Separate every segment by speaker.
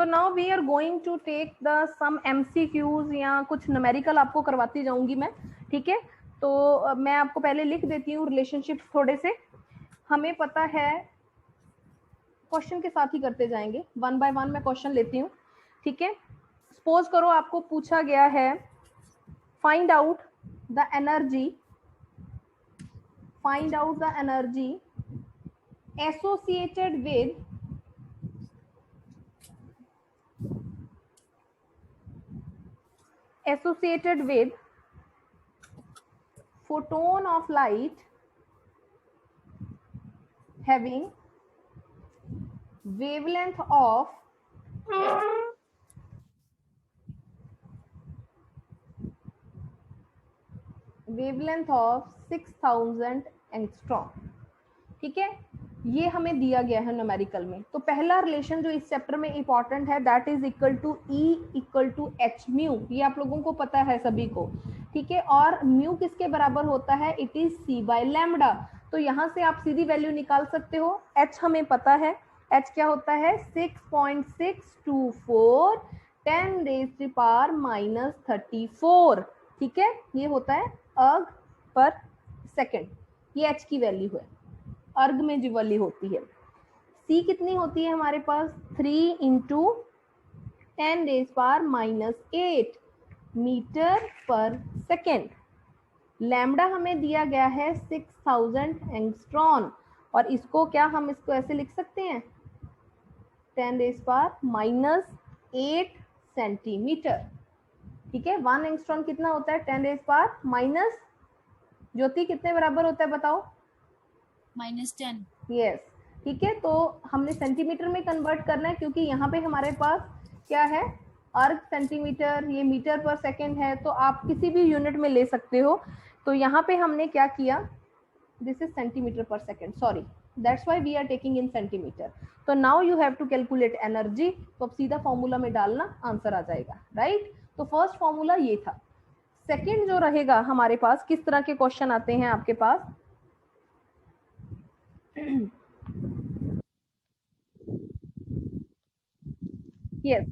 Speaker 1: तो now we are going to take the some MCQs या कुछ न्यूमेरिकल आपको करवाती जाऊंगी मैं, ठीक है। तो मैं आपको पहले लिख देती हूँ रिलेशनशिप थोड़े से, हमें पता है क्वेश्चन के साथ ही करते जाएंगे, वन बाय वन मैं क्वेश्चन लेती हूँ, ठीक है। सपोज करो आपको पूछा गया है find out the energy associated with photon of light having wavelength of 6000 angstrom, ठीक है। ये हमें दिया गया है न्यूमेरिकल में। तो पहला रिलेशन जो इस चैप्टर में इंपॉर्टेंट है that is equal to E equal to h mu, ये आप लोगों को पता है सभी को, ठीक है। और म्यू किसके बराबर होता है, it is C by lambda. तो यहाँ से आप सीधी वैल्यू निकाल सकते हो। H हमें पता है, H क्या होता है 6.624 10⁻⁻34, ठीक है। ये होता है अर्ग पर सेकेंड, ये H की वैल्यू है, अर्ग में जो वैल्यू होती है। C कितनी होती है हमारे पास 3 × 10⁻⁸ मीटर पर सेकेंड। लैम्डा हमें दिया गया है 6000 एंगस्ट्रॉन, और इसको क्या हम इसको ऐसे लिख सकते हैं 10⁻⁸ सेंटीमीटर, ठीक है। 1 एंगस्ट्रॉन कितना होता है 10⁻⁻, ज्योति कितने बराबर होता है बताओ,
Speaker 2: -10।
Speaker 1: यस, ठीक है। तो हमने सेंटीमीटर में कन्वर्ट करना है, क्योंकि यहाँ पे हमारे पास क्या है अर्ग सेंटीमीटर, ये मीटर पर सेकेंड है, तो आप किसी भी यूनिट में ले सकते हो। तो यहाँ पे हमने क्या किया, this is centimetre per second, sorry, that's why we are taking in centimetre. तो now you have to calculate energy, तो अब सीधा फॉर्मूला में डालना, आंसर आ जाएगा, राइट। तो फर्स्ट फॉर्मूला ये था। सेकेंड जो रहेगा हमारे पास, किस तरह के क्वेश्चन आते हैं आपके पास, यस,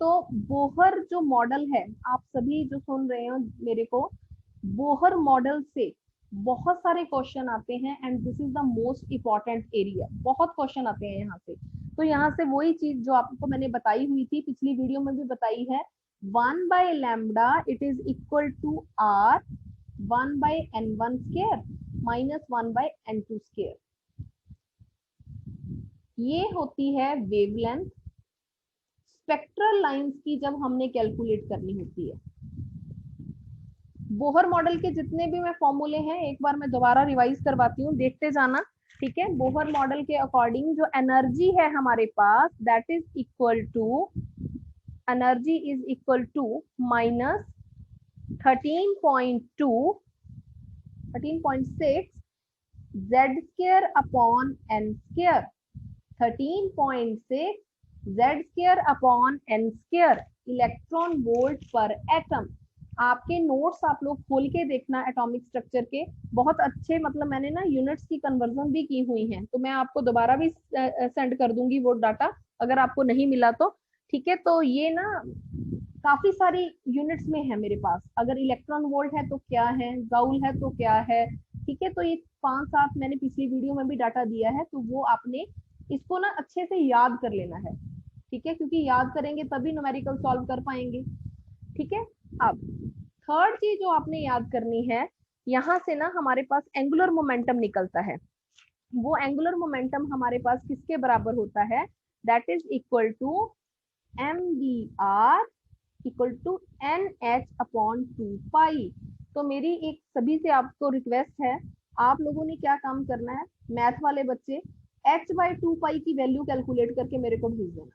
Speaker 1: तो बोहर जो मॉडल है, आप सभी जो सुन रहे हो मेरे को, बोहर मॉडल से बहुत सारे क्वेश्चन आते हैं and this is the most important area, बहुत क्वेश्चन आते हैं यहाँ से। तो यहाँ से वही चीज जो आपको मैंने बताई हुई थी, पिछली वीडियो में भी बताई है, 1/λ it is equal to R 1/n1 square minus 1/n2 square, ये होती है वेवलेंथ स्पेक्ट्रल लाइंस की जब हमने कैलकुलेट करनी होती है। बोहर मॉडल के जितने भी मैं फॉर्मूले हैं एक बार मैं दोबारा रिवाइज करवाती हूँ, देखते जाना, ठीक है। बोहर मॉडल के अकॉर्डिंग जो एनर्जी है हमारे पास that is equal to, energy is equal to minus 13.6 Z square upon N square, 13.6 Z square upon N square electron volt per atom. आपके नोट्स आप लोग खोल के देखना एटॉमिक स्ट्रक्चर के, बहुत अच्छे, मतलब मैंने ना यूनिट्स की कन्वर्जन भी की हुई है, तो मैं आपको दोबारा भी सेंड कर दूंगी वो डाटा अगर आपको नहीं मिला तो, ठीक है। तो ये ना काफी सारी यूनिट्स में है मेरे पास, अगर इलेक्ट्रॉन वोल्ट है तो क्या है, जूल है तो क्या है, ठीक है। तो ये 5-7 मैंने पिछली वीडियो में भी डाटा दिया है, तो वो आपने इसको ना अच्छे से याद कर लेना है, ठीक है, क्योंकि याद करेंगे तभी न्यूमेरिकल सॉल्व कर पाएंगे, ठीक है। अब थर्ड चीज जो आपने याद करनी है, यहाँ से ना हमारे पास एंगुलर मोमेंटम निकलता है, वो एंगुलर मोमेंटम हमारे पास किसके बराबर होता है, that is equal to mvr equal to nh upon 2 तो मेरी एक सभी से आपको रिक्वेस्ट है, आप लोगों ने क्या काम करना है, मैथ वाले बच्चे h/2 की वैल्यू कैलकुलेट करके मेरे को भेज देना,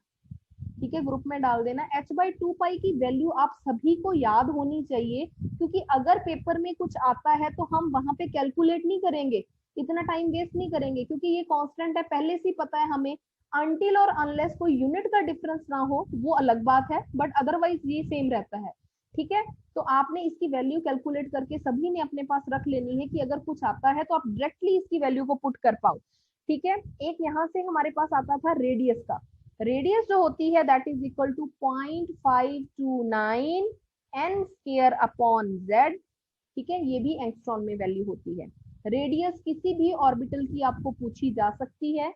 Speaker 1: ठीक है, ग्रुप में डाल देना। h/2 की वैल्यू आप सभी को याद होनी चाहिए, क्योंकि अगर पेपर में कुछ आता है तो हम वहां पे कैलकुलेट नहीं करेंगे, इतना टाइम वेस्ट नहीं करेंगे, क्योंकि ये कांस्टेंट है, पहले से पता है हमें। अनटिल और अनलेस कोई यूनिट का डिफरेंस ना हो वो अलग बात है, बट अदरवाइज ये सेम रहता है, ठीक है। तो आपने इसकी वैल्यू कैलकुलेट करके सभी ने अपने पास रख लेनी है कि अगर कुछ आता है तो आप डायरेक्टली इसकी वैल्यू को पुट कर पाओ, ठीक है। एक यहाँ से हमारे पास आता था रेडियस का, रेडियस जो होती है that is equal to 0.529 n square upon z। ठीक है, ये भी एंगस्ट्रॉन में वैल्यू होती है। रेडियस किसी भी ऑर्बिटल की आपको पूछी जा सकती है।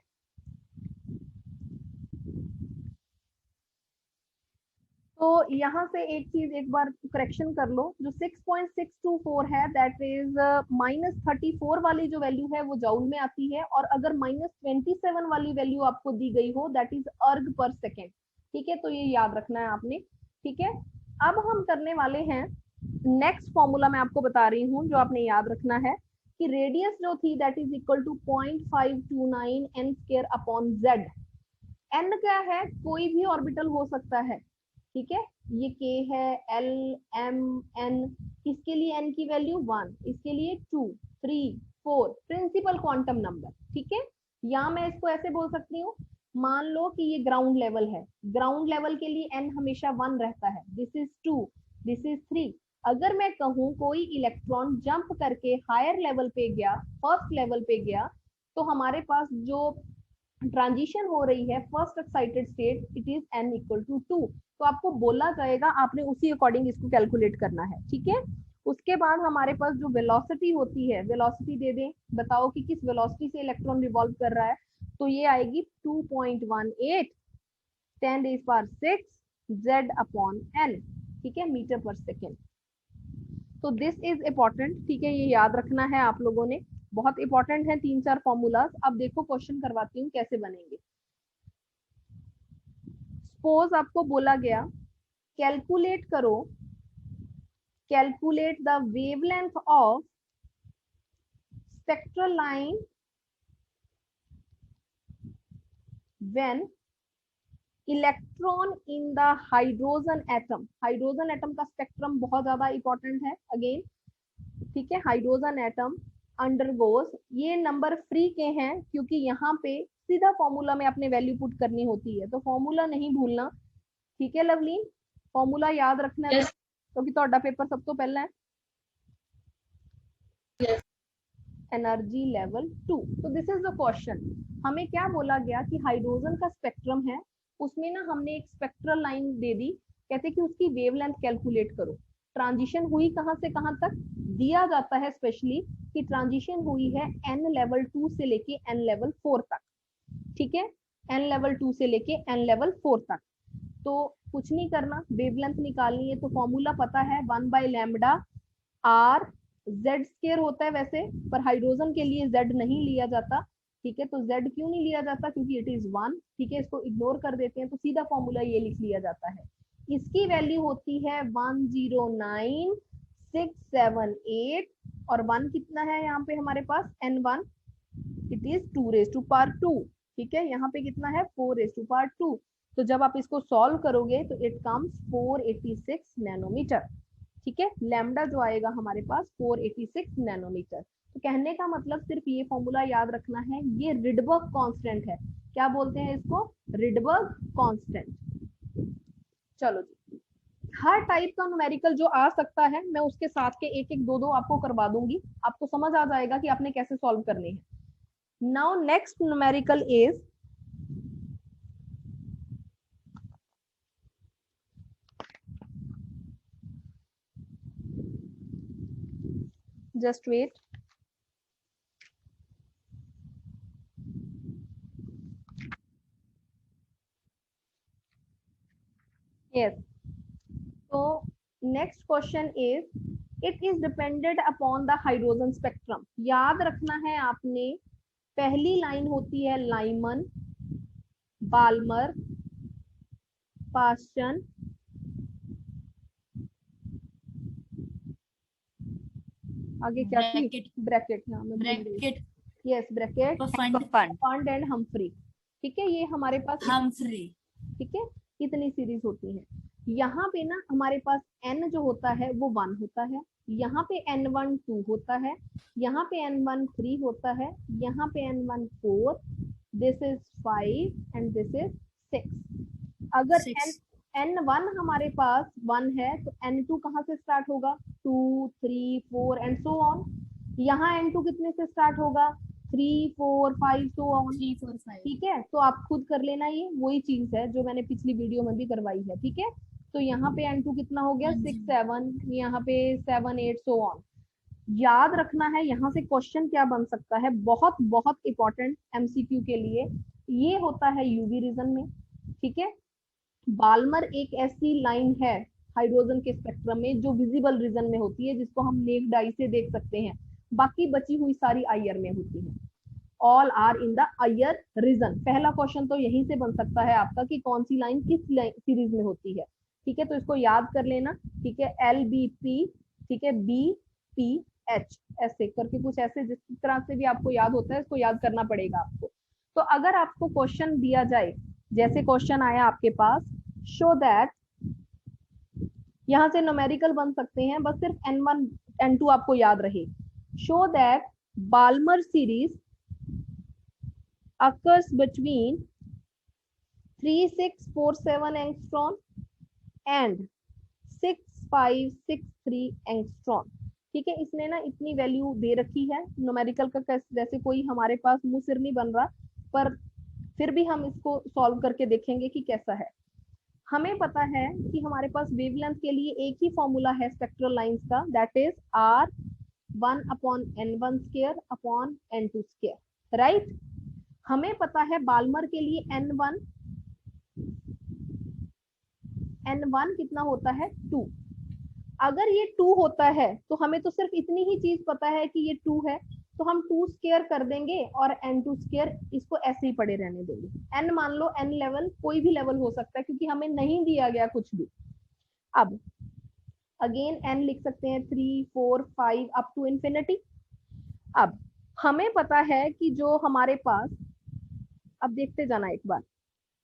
Speaker 1: तो यहाँ से एक चीज एक बार करेक्शन कर लो, जो 6.624 है दैट इज -34 वाली जो वैल्यू है वो जूल में आती है, और अगर -27 वाली वैल्यू आपको दी गई हो दैट इज अर्ग पर सेकेंड। ठीक है, तो ये याद रखना है आपने। ठीक है, अब हम करने वाले हैं नेक्स्ट फॉर्मूला, मैं आपको बता रही हूँ जो आपने याद रखना है कि रेडियस जो थी that is equal to 0.529 n square upon z। n क्या है, कोई भी ऑर्बिटल हो सकता है। ठीक है, ये k है, l, m, n, इसके लिए n की वैल्यू 1, इसके लिए 2, 3, 4, प्रिंसिपल क्वांटम नंबर। ठीक है, या मैं इसको ऐसे बोल सकती हूँ, मान लो कि ये ग्राउंड लेवल है, ग्राउंड लेवल के लिए n हमेशा 1 रहता है, दिस इज 2, दिस इज 3। अगर मैं कहूँ कोई इलेक्ट्रॉन जंप करके हायर लेवल पे गया, फर्स्ट लेवल पे गया, तो हमारे पास जो ट्रांजिशन हो रही है first excited state, it is n equal to 2। तो आपको बोला जाएगा, आपने उसी अकॉर्डिंग इसको कैलकुलेट करना है। ठीक है, उसके बाद हमारे पास जो वेलोसिटी होती है, वेलोसिटी दे दें, बताओ कि किस वेलोसिटी से इलेक्ट्रॉन रिवॉल्व कर रहा है, तो ये आएगी 2.18 10⁻⁶ z अपॉन n। ठीक है, मीटर पर सेकेंड। तो दिस इज इंपॉर्टेंट। ठीक है, ये याद रखना है आप लोगों ने, बहुत इंपॉर्टेंट है 3-4 फॉर्मूलाज। अब देखो क्वेश्चन करवाती हूँ कैसे बनेंगे। सपोज आपको बोला गया कैलकुलेट करो, calculate the wavelength of spectral line when electron in the hydrogen atom. Hydrogen atom का स्पेक्ट्रम बहुत ज्यादा इंपॉर्टेंट है अगेन। ठीक है, हाइड्रोजन एटम अंडरगोस, ये नंबर फ्री के हैं क्योंकि यहाँ पे सीधा फॉर्मूला में अपने वैल्यू पुट करनी होती है, तो फॉर्मूला नहीं भूलना। ठीक है लवली, फॉर्मूला याद रखना है क्योंकि ਤੁਹਾਡਾ पेपर सब तो पहला है। Energy level 2। तो दिस इज द क्वेश्चन। हमें क्या बोला गया कि हाइड्रोजन का स्पेक्ट्रम है, उसमें ना हमने एक स्पेक्ट्रल लाइन दे दी, कहते कि उसकी वेवलेंथ कैलकुलेट करो। ट्रांजिशन हुई कहां से कहां तक दिया जाता है, स्पेशली कि ट्रांजिशन हुई है n लेवल 2 से लेके n लेवल 4 तक। ठीक है, n लेवल 2 से लेके n लेवल 4 तक। तो कुछ नहीं करना, वेवलेंथ निकालनी है, तो फॉर्मूला पता है 1/λ r z स्क्वायर होता है वैसे, पर हाइड्रोजन के लिए z नहीं लिया जाता। ठीक है, तो z क्यों नहीं लिया जाता, क्योंकि इट इज 1। ठीक है, इसको इग्नोर कर देते हैं, तो सीधा फॉर्मूला ये लिख लिया जाता है। इसकी वैल्यू होती है 109678, और 1 कितना है यहाँ पे हमारे पास, n1, इट इज 2⁻²। ठीक है, यहाँ पे कितना है 4⁻²। तो जब आप इसको सॉल्व करोगे तो इट कम्स 486 नैनोमीटर। ठीक है, लैम्डा जो आएगा हमारे पास 486 नैनोमीटर। तो कहने का मतलब सिर्फ ये फॉर्मूला याद रखना है, ये रिडबर्ग कांस्टेंट है। क्या बोलते हैं इसको, रिडबर्ग कांस्टेंट। चलो जी, हर टाइप का न्यूमेरिकल जो आ सकता है मैं उसके साथ के एक एक दो आपको करवा दूंगी, आपको समझ आ जाएगा कि आपने कैसे सॉल्व करने हैं। Now next numerical is, just wait. Yes, so next question is, it is dependent upon the hydrogen spectrum। याद रखना है आपने, पहली लाइन होती है लाइमन, बाल्मर, पास्चन, आगे क्या थी, ब्रैकेट, हाँ मैं bracket, yes bracket, fund and Humphry. ठीक है, ये हमारे पास
Speaker 2: हम्फ्री।
Speaker 1: ठीक है, कितनी सीरीज होती है। यहाँ पे ना हमारे पास n जो होता है वो 1 होता है, यहाँ पे n1 2 होता है, यहाँ पे n1 3 होता है, यहाँ पे n1 4, this is 5 and this is 6। अगर n1 हमारे पास 1 है तो n2 कहाँ से स्टार्ट होगा, 2, 3, 4 एंड सो ऑन। यहाँ n2 कितने से स्टार्ट होगा, 3 4 5 सो ऑन।
Speaker 2: 3 4 5
Speaker 1: ठीक है, तो आप खुद कर लेना, ये वही चीज है जो मैंने पिछली वीडियो में भी करवाई है। ठीक है, तो यहाँ पे N2 कितना हो गया,
Speaker 2: हाँ
Speaker 1: 6
Speaker 2: जी
Speaker 1: 7, यहाँ पे 7 8 सो ऑन। याद रखना है यहाँ से क्वेश्चन क्या बन सकता है, बहुत बहुत इंपॉर्टेंट एमसीक्यू के लिए। ये होता है यूवी रीजन में। ठीक है, बाल्मर एक ऐसी लाइन है हाइड्रोजन के स्पेक्ट्रम में जो विजिबल रीजन में होती है, जिसको हम नेक्ड आई से देख सकते हैं। बाकी बची हुई सारी आयर में होती है। All are in the IR region. पहला क्वेश्चन तो यहीं से बन सकता है आपका कि कौन सी लाइन किस सीरीज में होती है। ठीक है, तो इसको याद कर लेना। ठीक है, एल बी पी, ठीक है, बी पी एच, ऐसे करके कुछ ऐसे जिस तरह से भी आपको याद होता है इसको याद करना पड़ेगा आपको। तो अगर आपको क्वेश्चन दिया जाए, जैसे क्वेश्चन आया आपके पास, शो दैट, यहां से न्यूमेरिकल बन सकते हैं, बस सिर्फ N1 N2 आपको याद रहे। Show that Balmer series occurs between 3647 angstrom and 6563 angstrom। ठीक है, इसने ना इतनी वैल्यू दे रखी है न्यूमेरिकल का, जैसे कोई हमारे पास मुंह सिर नहीं बन रहा, पर फिर भी हम इसको सॉल्व करके देखेंगे कि कैसा है। हमें पता है कि हमारे पास वेवलेंथ के लिए एक ही फॉर्मूला है स्पेक्ट्रल लाइंस का, that is R 1/N1 square upon N2 square, right. हमें पता है बाल्मर के लिए N1 कितना होता है, 2। अगर ये 2 होता है तो हमें तो सिर्फ इतनी ही चीज पता है कि ये 2 है, तो हम 2 स्क्वायर कर देंगे और N2 स्क्वायर, इसको ऐसे ही पड़े रहने देंगे। N मान लो, N लेवल कोई भी लेवल हो सकता है क्योंकि हमें नहीं दिया गया कुछ भी। अब अगेन N लिख सकते हैं 3 4 5 अप टू इंफिनिटी। अब हमें पता है कि जो हमारे पास, अब देखते जाना एक बार,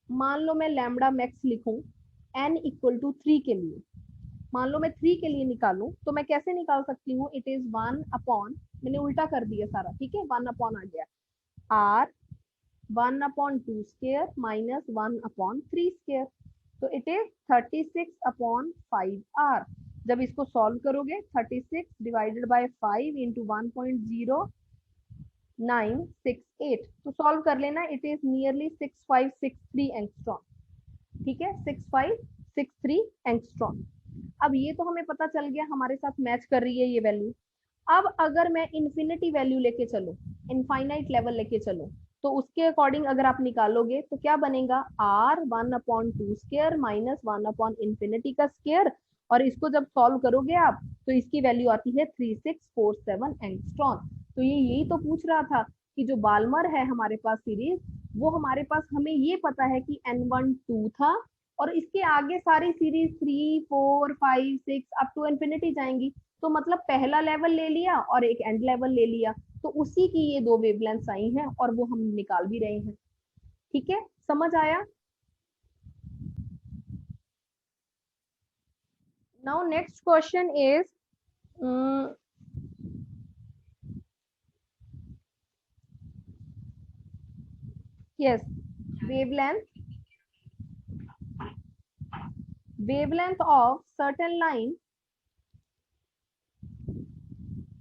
Speaker 1: मान लो मैं लैम्बडा मैक्स लिखूं N इक्वल टू 3 के लिए, मान लो मैं 3 के लिए निकालूं, तो मैं कैसे निकाल सकती हूँ, इट इज 1 अपॉन, मैंने उल्टा कर दिया सारा। ठीक है, 1 अपॉन आ गया R 1/2 स्क्वायर माइनस 1/3 स्क्वायर, तो इट इज 36/5R। जब इसको सॉल्व करोगे 36 डिवाइडेड बाय 5 इंटू 1.0968, तो सॉल्व कर लेना, इट इज नियरली 6563 एंगस्ट्रॉम। ठीक है, 6563 एंगस्ट्रॉम। अब ये तो हमें पता चल गया, हमारे साथ मैच कर रही है ये वैल्यू। अब अगर मैं इन्फिनिटी वैल्यू लेके चलूं, इनफाइनाइट लेवल लेके चलूं, तो उसके अकॉर्डिंग अगर आप निकालोगे तो क्या बनेगा, R 1/2 स्क्वायर माइनस 1/इंफिनिटी का स्क्वायर, और इसको जब सॉल्व करोगे आप तो इसकी वैल्यू आती है 3647 एंगस्ट्रॉम। तो ये यही तो पूछ रहा था कि जो बाल्मर है हमारे पास सीरीज, वो हमारे पास, हमें ये पता है कि N1 2 था, और इसके आगे सारी सीरीज 3 4 5 6 अप टू इंफिनिटी जाएंगी, तो मतलब पहला लेवल ले लिया और एक एंड लेवल ले लिया, तो उसी की ये दो वेवलेंथ्स आई हैं और वो हम निकाल भी रहे हैं। ठीक है, समझ आया। Now next question is, yes, wavelength of certain line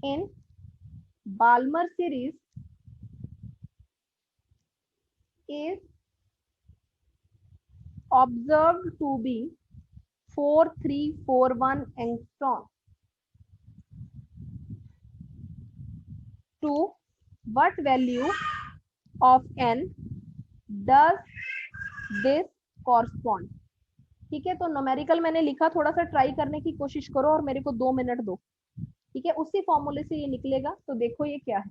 Speaker 1: in Balmer series is observed to be 4341 angstrom. To what value of n does this correspond? ठीक है, तो न्यूमेरिकल मैंने लिखा, थोड़ा सा ट्राई करने की कोशिश करो और मेरे को 2 मिनट दो। ठीक है, उसी फॉर्मूले से ये निकलेगा, तो देखो ये क्या है।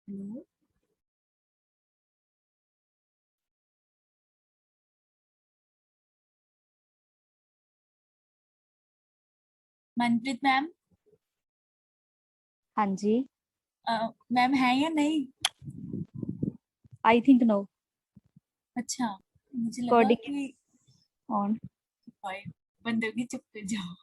Speaker 2: हेलो मनप्रीत मैम,
Speaker 3: हाँ जी,
Speaker 2: मैम है या नहीं?
Speaker 3: I think no.
Speaker 2: अच्छा, मुझे लगा
Speaker 3: कोडिंग
Speaker 2: कि
Speaker 3: ऑन।
Speaker 2: बंदर की चुप कर जाओ।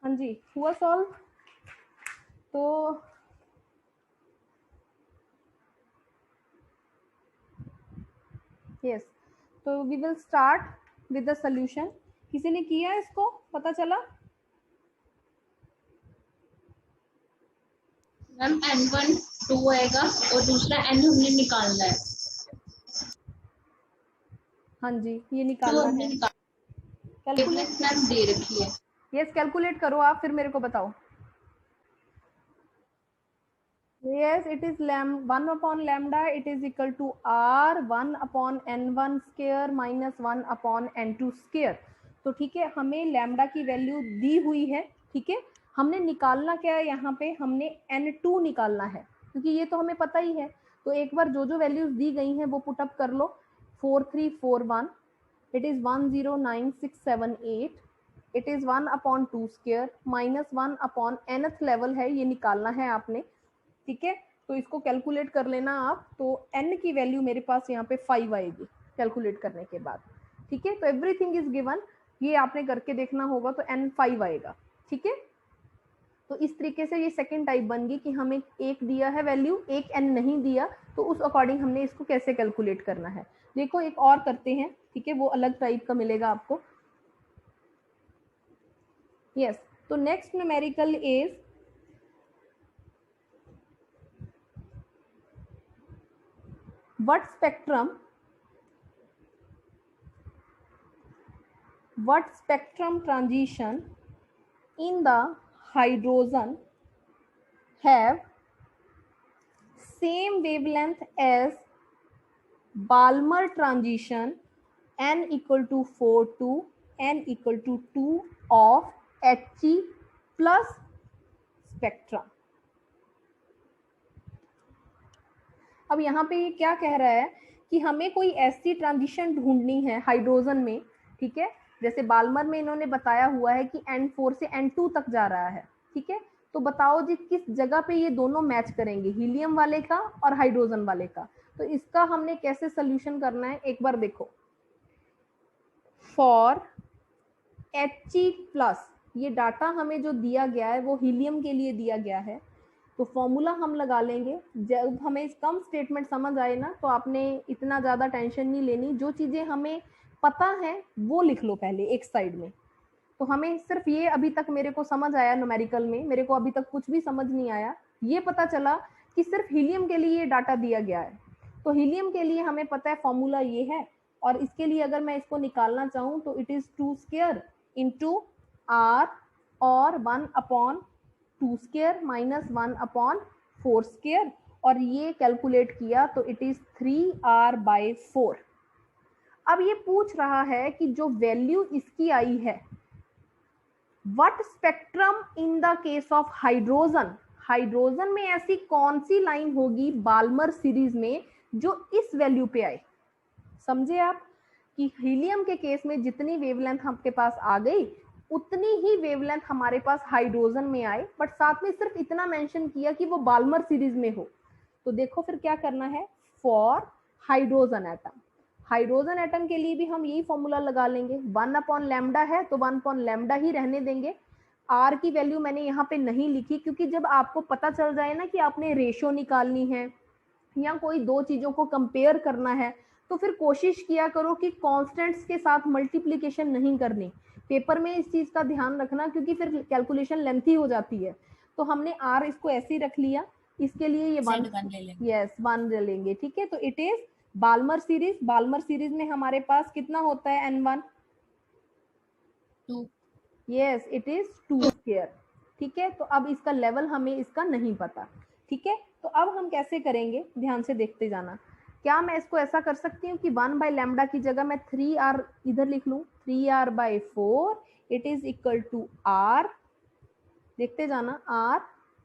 Speaker 1: हाँ जी, हुआ सॉल्व? तो यस, तो we will start with the solution. किसी ने किया इसको, पता चला?
Speaker 4: मैम n1 2 आएगा और दूसरा n हमने निकालना है।
Speaker 1: हाँ जी, ये
Speaker 4: तो
Speaker 1: निकालना
Speaker 4: हमने
Speaker 1: है।
Speaker 4: निकाल
Speaker 1: कैलकुलेट,
Speaker 4: मैम दे रखी है।
Speaker 1: यस कैलकुलेट करो आप, फिर मेरे को बताओ। Yes, it is 1 upon lambda, it is equal to r 1 upon n1 square minus 1 upon n2 square। तो ठीक है, हमें लैम्डा की वैल्यू दी हुई है, ठीक है। हमने निकालना क्या है यहाँ पे, हमने n2 निकालना है, क्योंकि ये तो हमें पता ही है। तो एक बार जो जो वैल्यूज दी गई हैं वो पुटअप कर लो। 4341, it is 109678, it is 1 upon 2 square minus 1 upon nth level है, ये निकालना है आपने, ठीक है। तो इसको कैलकुलेट कर लेना आप। तो n की वैल्यू मेरे पास यहाँ पे 5 आएगी कैलकुलेट करने के बाद, ठीक है। तो एवरीथिंग इज गिवन, ये आपने करके देखना होगा, तो n 5 आएगा, ठीक है। तो इस तरीके से ये सेकंड टाइप बन गई कि हमें एक दिया है वैल्यू, एक n नहीं दिया, तो उस अकॉर्डिंग हमने इसको कैसे कैलकुलेट करना है। देखो एक और करते हैं, ठीक है, वो अलग टाइप का मिलेगा आपको। यस, तो next numerical is what spectrum transition in the hydrogen have same wavelength as Balmer transition n equal to 4 to n equal to 2 of He plus spectrum। अब यहाँ पे ये क्या कह रहा है कि हमें कोई ऐसी ट्रांजिशन ढूंढनी है हाइड्रोजन में, ठीक है। जैसे बाल्मर में इन्होंने बताया हुआ है कि N4 से N2 तक जा रहा है, ठीक है। तो बताओ जी किस जगह पे ये दोनों मैच करेंगे, हीलियम वाले का और हाइड्रोजन वाले का। तो इसका हमने कैसे सोल्यूशन करना है, एक बार देखो। फॉर He प्लस, ये डाटा हमें जो दिया गया है वो हीलियम के लिए दिया गया है, तो फॉर्मूला हम लगा लेंगे। जब हमें इस कम स्टेटमेंट समझ आए ना, तो आपने इतना ज़्यादा टेंशन नहीं लेनी, जो चीज़ें हमें पता है वो लिख लो पहले एक साइड में। तो हमें सिर्फ ये अभी तक मेरे को समझ आया न्यूमेरिकल में, मेरे को अभी तक कुछ भी समझ नहीं आया। ये पता चला कि सिर्फ हीलियम के लिए ये डाटा दिया गया है। तो हीलियम के लिए हमें पता है फॉर्मूला ये है, और इसके लिए अगर मैं इसको निकालना चाहूँ तो it is 2 square into r और 1 upon 2 square minus 1 upon 4 square, और ये कैलकुलेट किया तो इट इज 3r/4। अब ये पूछ रहा है कि जो वैल्यू इसकी आई है, what spectrum in the case of hydrogen, hydrogen में ऐसी कौन सी लाइन होगी बाल्मर सीरीज में जो इस वैल्यू पे आए। समझे आप कि हीलियम के केस में जितनी वेवलेंथ आपके पास आ गई उतनी ही वेवलेंथ हमारे पास हाइड्रोजन में आए, बट साथ में सिर्फ इतना मेंशन किया कि वो बाल्मर सीरीज में हो। तो देखो फिर क्या करना है, for hydrogen atom, hydrogen atom के लिए भी हम यही फॉर्मूला लगा लेंगे। 1 अपॉन लैम्डा है तो 1 अपॉन लैम्डा ही रहने देंगे। आर की वैल्यू मैंने यहाँ पे नहीं लिखी, क्योंकि जब आपको पता चल जाए ना कि आपने रेशो निकालनी है या कोई दो चीजों को कंपेयर करना है, तो फिर कोशिश किया करो कि कांस्टेंट्स के साथ मल्टीप्लिकेशन नहीं करनी। पेपर में इस चीज का ध्यान रखना, क्योंकि फिर कैलकुलेशन लेंथी हो जाती है। तो हमने r इसको ऐसे ही रख लिया, इसके लिए ये 1
Speaker 2: ले लेंगे।
Speaker 1: यस 1 ले लेंगे, ठीक है। तो it is Balmer series, Balmer series में हमारे पास कितना होता है n1
Speaker 2: 2,
Speaker 1: yes it is 2 square, ठीक है। तो अब इसका लेवल हमें इसका नहीं पता, ठीक है। तो अब हम कैसे करेंगे, ध्यान से देखते जाना। क्या मैं इसको ऐसा कर सकती हूँ कि 1/लैम्डा की जगह मैं 3r इधर लिख लूँ, 3r/4 it is equal to r, देखते जाना r,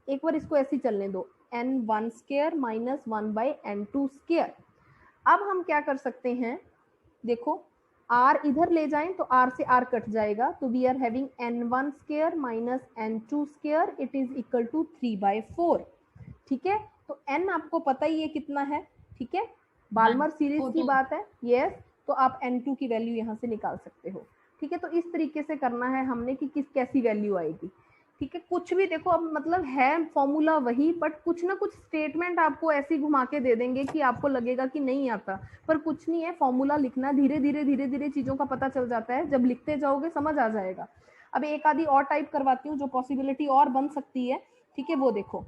Speaker 1: एक बार इसको ऐसे चलने दो, n1 square minus 1/n2 square. अब हम क्या कर सकते हैं, देखो r इधर ले जाएं तो r से r कट जाएगा, तो we are having n1 square minus n2 square it is equal to 3/4, ठीक है। तो n आपको पता ही है कितना है, ठीक है, बाल्मर सीरीज की बात है, यस। तो आप n2 की वैल्यू यहाँ से निकाल सकते हो, ठीक है। तो इस तरीके से करना है हमने कि किस कैसी वैल्यू आएगी। ठीक है, कुछ भी देखो, अब मतलब है फॉर्मूला वही, बट कुछ ना कुछ स्टेटमेंट आपको ऐसी घुमा के दे देंगे कि आपको लगेगा कि नहीं आता, पर कुछ नहीं है, फॉर्मूला लिखना, धीरे धीरे चीजों का पता चल जाता है, जब लिखते जाओगे समझ आ जाएगा। अब एक आधी और टाइप करवाती हूँ जो पॉसिबिलिटी और बन सकती है, ठीक है, वो देखो।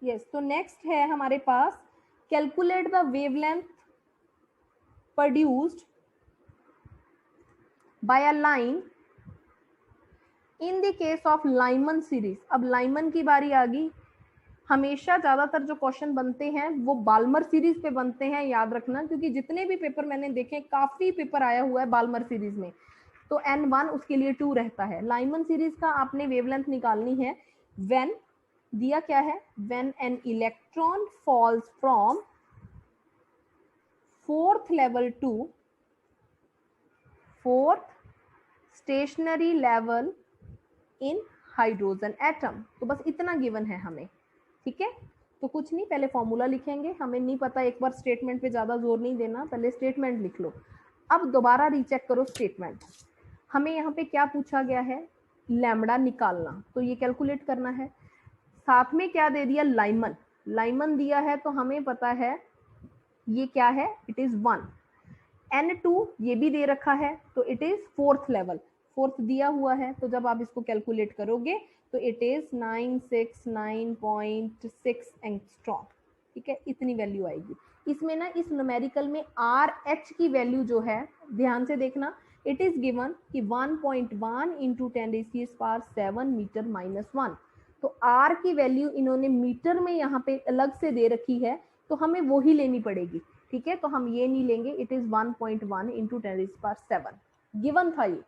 Speaker 1: यस, तो नेक्स्ट है हमारे पास, calculate the wavelength produced by a line in the case of Lyman series. अब लाइमन की बारी आ गई। हमेशा ज्यादातर जो क्वेश्चन बनते हैं वो बाल्मर सीरीज पे बनते हैं, याद रखना, क्योंकि जितने भी पेपर मैंने देखे, काफी पेपर आया हुआ है बाल्मर सीरीज में, तो N1 उसके लिए 2 रहता है। लाइमन सीरीज का आपने वेवलेंथ निकालनी है। व्हेन दिया क्या है, when an electron falls from 4th level to 4th stationary level in hydrogen atom. तो बस इतना गिवन है हमें, ठीक है। तो कुछ नहीं, पहले फॉर्मूला लिखेंगे, हमें नहीं पता एक बार स्टेटमेंट पे ज्यादा जोर नहीं देना, पहले स्टेटमेंट लिख लो। अब दोबारा रीचेक करो स्टेटमेंट। हमें यहाँ पे क्या पूछा गया है, लैम्बडा निकालना, तो ये कैलकुलेट करना है। साथ में क्या दे दिया, लाइमन, लाइमन दिया है, तो हमें पता है ये क्या है, इट इज 1। N2 ये भी दे रखा है, तो it is 4th level, 4th दिया हुआ है, तो जब आप इसको कैलकुलेट करोगे तो इट इज 969.6 एंगस्ट्रॉम, ठीक है, इतनी वैल्यू आएगी। इसमें ना, इस न्यूमेरिकल में RH की वैल्यू जो है, ध्यान से देखना, इट इज गिवन कि 1.1 इंटू 10⁻⁷ मीटर -1। तो R की वैल्यू इन्होंने मीटर में यहाँ पे अलग से दे रखी है, तो हमें वो ही लेनी पड़ेगी, ठीक है। तो हम ये नहीं लेंगे, इट इज 1.1 इंटू 10⁻⁷ गिवन था ये,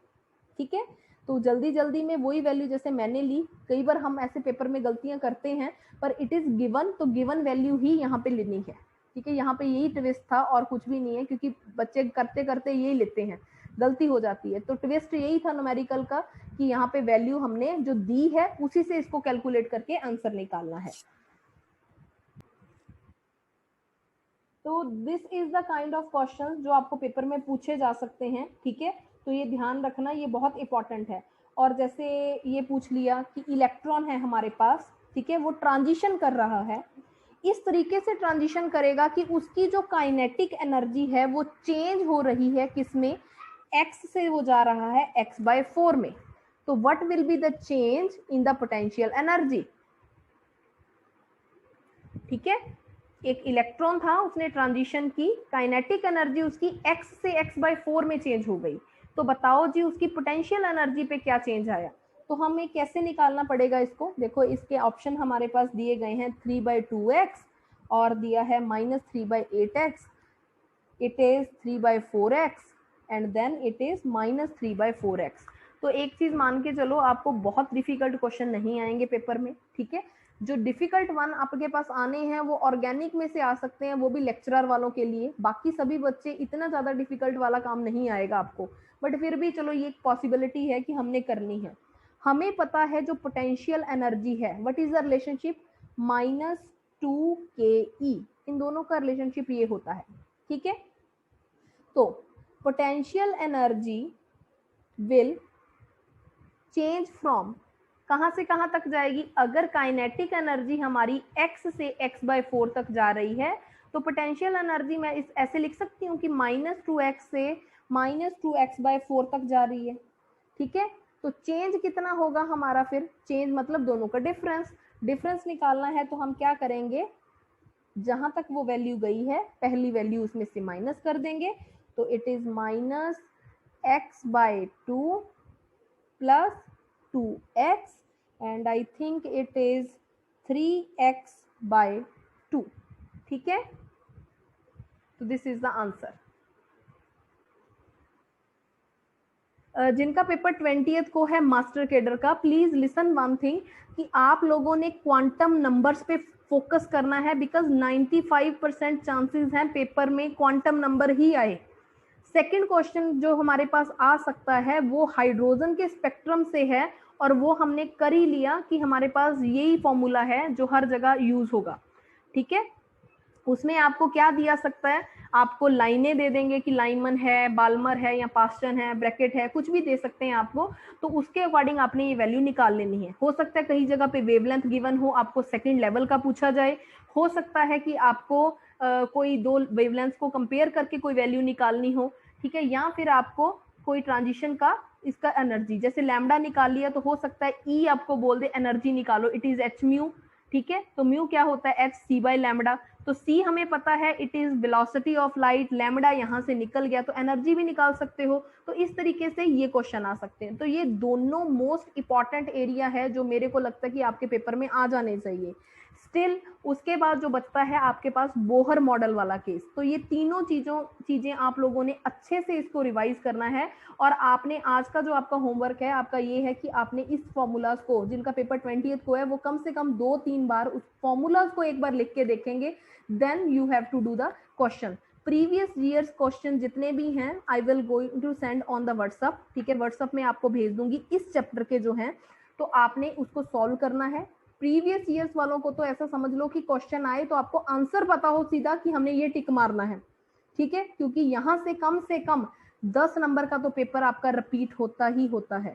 Speaker 1: ठीक है। तो जल्दी जल्दी में वही वैल्यू जैसे मैंने ली, कई बार हम ऐसे पेपर में गलतियां करते हैं, पर इट इज गिवन, तो गिवन वैल्यू ही यहाँ पे लेनी है, ठीक है। यहाँ पे यही ट्विस्ट था और कुछ भी नहीं है, क्योंकि बच्चे करते करते यही लेते हैं, गलती हो जाती है। तो ट्विस्ट यही था न्यूमेरिकल का, कि यहाँ पे वैल्यू हमने जो दी है उसी से इसको कैलकुलेट करके आंसर निकालना है। तो this is the kind of question जो आपको पेपर में पूछे जा सकते हैं, ठीक है। तो ये ध्यान रखना, ये बहुत इंपॉर्टेंट है। और जैसे ये पूछ लिया कि इलेक्ट्रॉन है हमारे पास, ठीक है, वो ट्रांजिशन कर रहा है, इस तरीके से ट्रांजिशन करेगा कि उसकी जो काइनेटिक एनर्जी है वो चेंज हो रही है, किसमें, x से वो जा रहा है x/4 में। तो what will be the change in the potential energy, ठीक है। एक इलेक्ट्रॉन था, उसने ट्रांजिशन की, काइनेटिक एनर्जी उसकी x से x/4 में चेंज हो गई, तो बताओ जी उसकी पोटेंशियल एनर्जी पे क्या चेंज आया। तो हमें कैसे निकालना पड़ेगा इसको, देखो इसके ऑप्शन हमारे पास दिए गए हैं, 3/2x और दिया है -3/8x, it is 3/4x and then it is -3/4x। तो एक चीज मान के चलो, आपको बहुत डिफिकल्ट क्वेश्चन नहीं आएंगे पेपर में, ठीक है। जो डिफिकल्ट वन आपके पास आने हैं वो ऑर्गेनिक में से आ सकते हैं, वो भी लेक्चरर वालों के लिए, बाकी सभी बच्चे इतना ज्यादा डिफिकल्ट वाला काम नहीं आएगा आपको, बट फिर भी चलो ये एक पॉसिबिलिटी है कि हमने करनी है। हमें पता है जो पोटेंशियल एनर्जी है, what is the relationship, -2ke, इन दोनों का रिलेशनशिप ये होता है, ठीक है। तो potential energy will change from, कहां से कहां तक जाएगी, अगर काइनेटिक एनर्जी हमारी x से x/4 तक जा रही है, तो पोटेंशियल एनर्जी मैं इस ऐसे लिख सकती हूँ कि -2x से -2x/4 तक जा रही है, ठीक है। तो चेंज कितना होगा हमारा, फिर चेंज मतलब दोनों का डिफरेंस, डिफरेंस निकालना है, तो हम क्या करेंगे, जहां तक वो वैल्यू गई है पहली वैल्यू उसमें से माइनस कर देंगे, तो it is -x/2 plus 2x and I think it is 3x/2, ठीक है। तो दिस इज द आंसर। जिनका पेपर 20th को है मास्टर केडर का, प्लीज लिसन वन थिंग, कि आप लोगों ने क्वांटम नंबर्स पे फोकस करना है, बिकॉज 95% चांसेस हैं पेपर में क्वांटम नंबर ही आए। सेकंड क्वेश्चन जो हमारे पास आ सकता है वो हाइड्रोजन के स्पेक्ट्रम से है, और वो हमने कर ही लिया कि हमारे पास यही फॉर्मूला है जो हर जगह यूज होगा, ठीक है। उसमें आपको क्या दिया सकता है, आपको लाइनें दे देंगे कि लाइनमन है, बाल्मर है या पास्टन है, ब्रैकेट है, कुछ भी दे सकते हैं आपको, तो उसके अकॉर्डिंग आपने ये वैल्यू निकाल लेनी है। हो सकता है कई जगह पे वेवलेंथ गिवन हो, आपको सेकंड लेवल का पूछा जाए, हो सकता है कि आपको कोई दो वेवलेंथ को कंपेयर करके कोई वैल्यू निकालनी हो, ठीक है, या फिर आपको कोई ट्रांजिशन का इसका एनर्जी, जैसे लैम्डा निकाल लिया तो हो सकता है ई आपको बोल दे एनर्जी निकालो, इट इज एच म्यू, ठीक है, तो म्यू क्या होता है, एच सी बाय लैम्डा, तो सी हमें पता है it is velocity of light, lambda यहाँ से निकल गया तो एनर्जी भी निकाल सकते हो। तो इस तरीके से ये क्वेश्चन आ सकते हैं। तो ये दोनों मोस्ट इंपॉर्टेंट एरिया है जो मेरे को लगता है कि आपके पेपर में आ जाने चाहिए। स्टिल उसके बाद जो बचता है आपके पास बोहर मॉडल वाला केस, तो ये तीनों चीजें आप लोगों ने अच्छे से इसको रिवाइज करना है। और आपने आज का जो आपका होमवर्क है आपका ये है कि आपने इस फॉर्मूलाज को, जिनका पेपर 20th को है, वो कम से कम 2-3 बार उस फॉर्मूलाज को एक बार लिख के देखेंगे, then you have to do the question. Previous years question जितने भी हैं I will going to send on the WhatsApp, ठीक है, व्हाट्सएप में आपको भेज दूंगी इस चैप्टर के जो हैं, तो आपने उसको सॉल्व करना है। प्रीवियस ईयर्स वालों को तो ऐसा समझ लो कि क्वेश्चन आए तो आपको आंसर पता हो सीधा कि हमने ये टिक मारना है, ठीक है, क्योंकि यहाँ से कम 10 नंबर का तो पेपर आपका रिपीट होता ही होता है।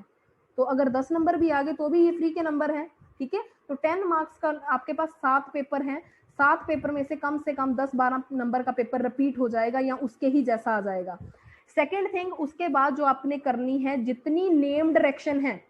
Speaker 1: तो अगर 10 नंबर भी आ गए तो भी ये फ्री के नंबर है, ठीक है। तो 10 मार्क्स का आपके पास 7 पेपर हैं, 7 पेपर में से कम 10-12 नंबर का पेपर रिपीट हो जाएगा या उसके ही जैसा आ जाएगा। सेकेंड थिंग, उसके बाद जो आपने करनी है, जितनी नेम डायरेक्शन है,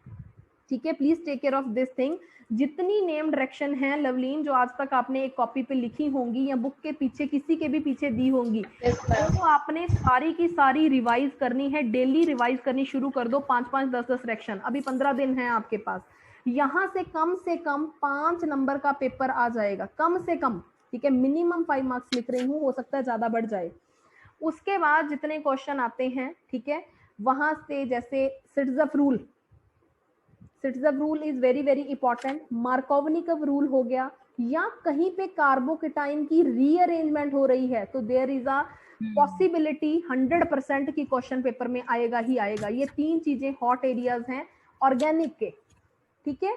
Speaker 1: ठीक है, please take care of this thing, जितनी नेम डायरेक्शन है लवलीन जो आज तक आपने एक कॉपी पे लिखी होंगी या बुक के पीछे किसी के भी पीछे दी होंगी, तो आपने सारी की सारी रिवाइज करनी है, डेली रिवाइज करनी शुरू कर दो, 5-5, 10-10 डायरेक्शन। अभी 15 दिन है आपके पास, यहाँ से कम 5 नंबर का पेपर आ जाएगा, कम से कम, ठीक है, मिनिमम 5 मार्क्स लिख रही हूँ, हो सकता है ज्यादा बढ़ जाए। उसके बाद जितने क्वेश्चन आते हैं, ठीक है, वहां से जैसे Saytzeff rule, Saytzeff rule is very very important, Markovnikov rule हो गया, या कहीं पे कार्बोकेटाइन की रीअरेंजमेंट हो रही है तो देयर इज अ पॉसिबिलिटी 100% की क्वेश्चन पेपर में आएगा ही आएगा। ये 3 चीजें हॉट एरियाज हैं ऑर्गेनिक के, ठीक है।